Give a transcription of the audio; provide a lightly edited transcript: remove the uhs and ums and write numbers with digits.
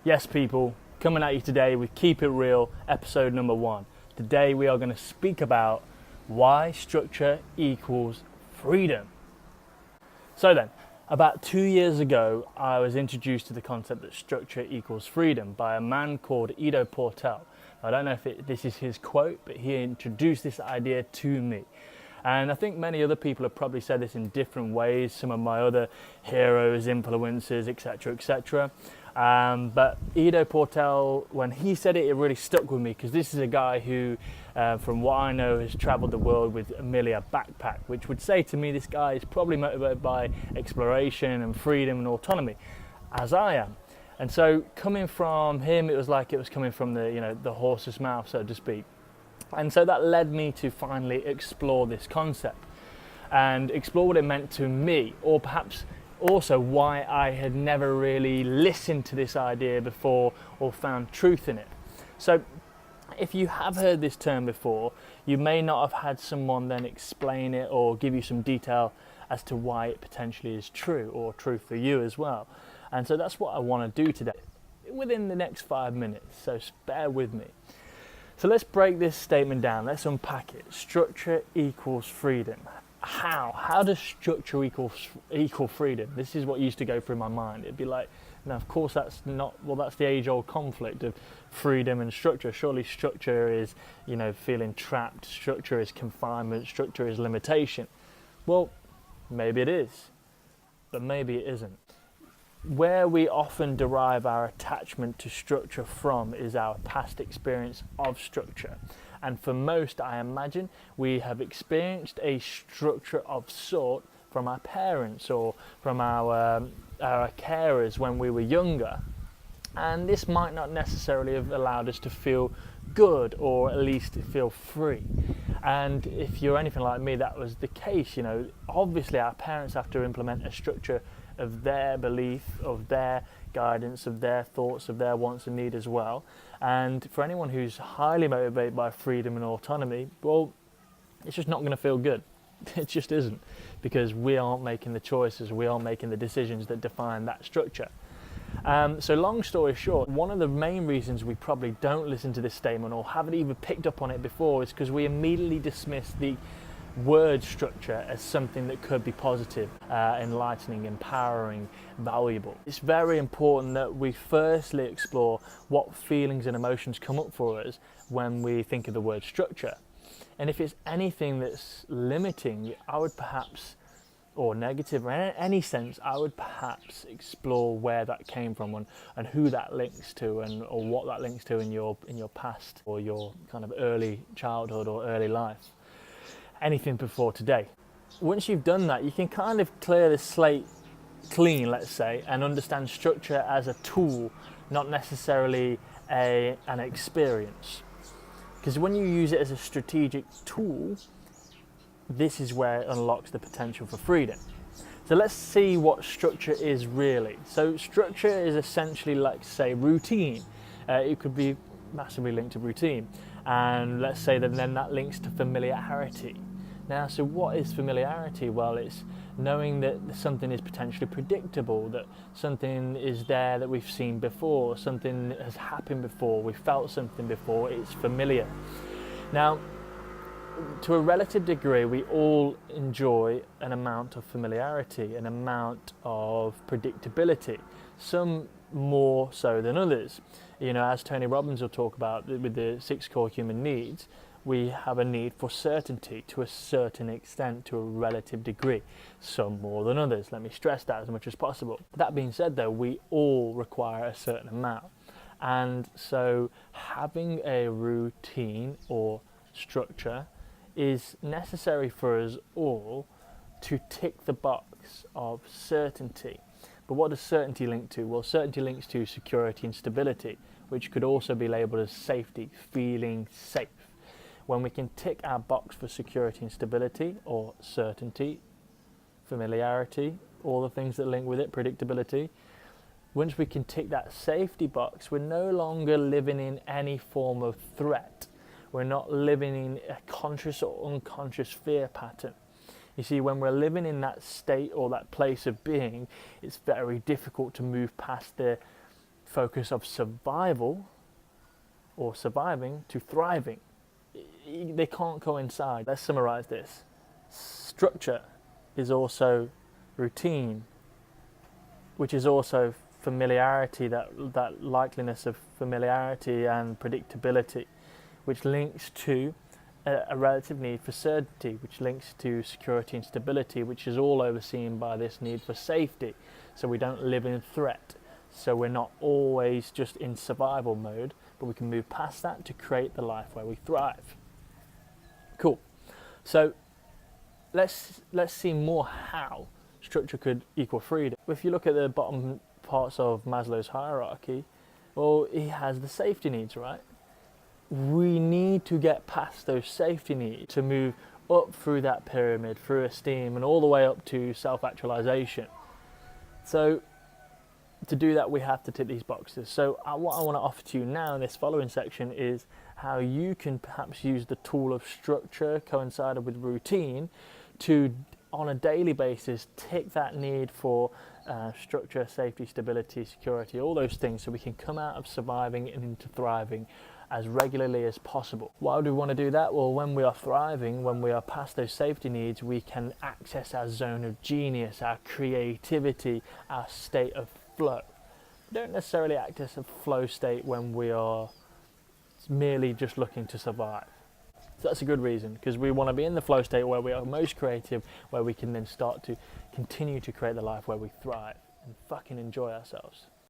Yes, people, coming at you today with Keep It Real, episode number 1. Today we are going to speak about why structure equals freedom. So then, about 2 years ago, I was introduced to the concept that structure equals freedom by a man called Ido Portal. I don't know if this is his quote, but he introduced this idea to me. And I think many other people have probably said this in different ways, some of my other heroes, influencers, etc., etc. But Ido Portal, when he said it, it really stuck with me because this is a guy who, from what I know, has travelled the world with merely a backpack, which would say to me this guy is probably motivated by exploration and freedom and autonomy, as I am. And so coming from him, it was like it was coming from the horse's mouth, so to speak. And so that led me to finally explore this concept and explore what it meant to me, or perhaps also why I had never really listened to this idea before or found truth in it. So if you have heard this term before, you may not have had someone then explain it or give you some detail as to why it potentially is true or true for you as well. And so that's what I want to do today within the next 5 minutes, so bear with me. So let's break this statement down, let's unpack it. Structure equals freedom. How does structure equal freedom? This is what used to go through my mind. It'd be like, no, of course that's not, well, that's the age-old conflict of freedom and structure. Surely structure is, feeling trapped, structure is confinement, structure is limitation. Well, maybe it is, but maybe it isn't. Where we often derive our attachment to structure from is our past experience of structure. And for most, I imagine, we have experienced a structure of sort from our parents or from our carers when we were younger. And this might not necessarily have allowed us to feel good or at least feel free. And if you're anything like me, that was the case. Obviously our parents have to implement a structure of their belief, of their guidance, of their thoughts, of their wants and needs as well. And for anyone who's highly motivated by freedom and autonomy, well, it's just not going to feel good. It just isn't, because we aren't making the choices, we aren't making the decisions that define that structure. So long story short, one of the main reasons we probably don't listen to this statement or haven't even picked up on it before is because we immediately dismiss the word structure as something that could be positive, enlightening, empowering, valuable. It's very important that we firstly explore what feelings and emotions come up for us when we think of the word structure. And if it's anything that's limiting, I would perhaps, or negative, or in any sense, I would perhaps explore where that came from and who that links to, or what that links to in your past or your kind of early childhood or early life. Anything before today. Once you've done that, you can kind of clear the slate clean, let's say, and understand structure as a tool, not necessarily an experience. Because when you use it as a strategic tool, this is where it unlocks the potential for freedom. So let's see what structure is really. So structure is essentially like, say, routine. It could be massively linked to routine. And let's say that then that links to familiarity. Now, so what is familiarity? Well, it's knowing that something is potentially predictable, that something is there that we've seen before, something has happened before, we've felt something before, it's familiar. Now, to a relative degree, we all enjoy an amount of familiarity, an amount of predictability, some more so than others. As Tony Robbins will talk about with the 6 core human needs, we have a need for certainty to a certain extent, to a relative degree, some more than others. Let me stress that as much as possible. That being said though, we all require a certain amount. And so having a routine or structure is necessary for us all to tick the box of certainty. But what does certainty link to? Well, certainty links to security and stability, which could also be labelled as safety, feeling safe. When we can tick our box for security and stability, or certainty, familiarity, all the things that link with it, predictability, once we can tick that safety box, we're no longer living in any form of threat. We're not living in a conscious or unconscious fear pattern. You see, when we're living in that state or that place of being, it's very difficult to move past the focus of survival or surviving to thriving. They can't coincide. Let's summarize this. Structure is also routine, which is also familiarity, that likeliness of familiarity and predictability, which links to a relative need for certainty, which links to security and stability, which is all overseen by this need for safety, so we don't live in threat, so we're not always just in survival mode, but we can move past that to create the life where we thrive. Cool. So let's see more how structure could equal freedom. If you look at the bottom parts of Maslow's hierarchy, well, he has the safety needs, right? We need to get past those safety needs to move up through that pyramid, through esteem, and all the way up to self-actualization. So to do that, we have to tick these boxes. So what I want to offer to you now in this following section is how you can perhaps use the tool of structure coincided with routine to, on a daily basis, tick that need for structure, safety, stability, security, all those things, so we can come out of surviving and into thriving as regularly as possible. Why do we want to do that? Well, when we are thriving, when we are past those safety needs, we can access our zone of genius, our creativity, our state of flow. We don't necessarily access a flow state when we are merely just looking to survive. So that's a good reason, because we want to be in the flow state where we are most creative, where we can then start to continue to create the life where we thrive and fucking enjoy ourselves.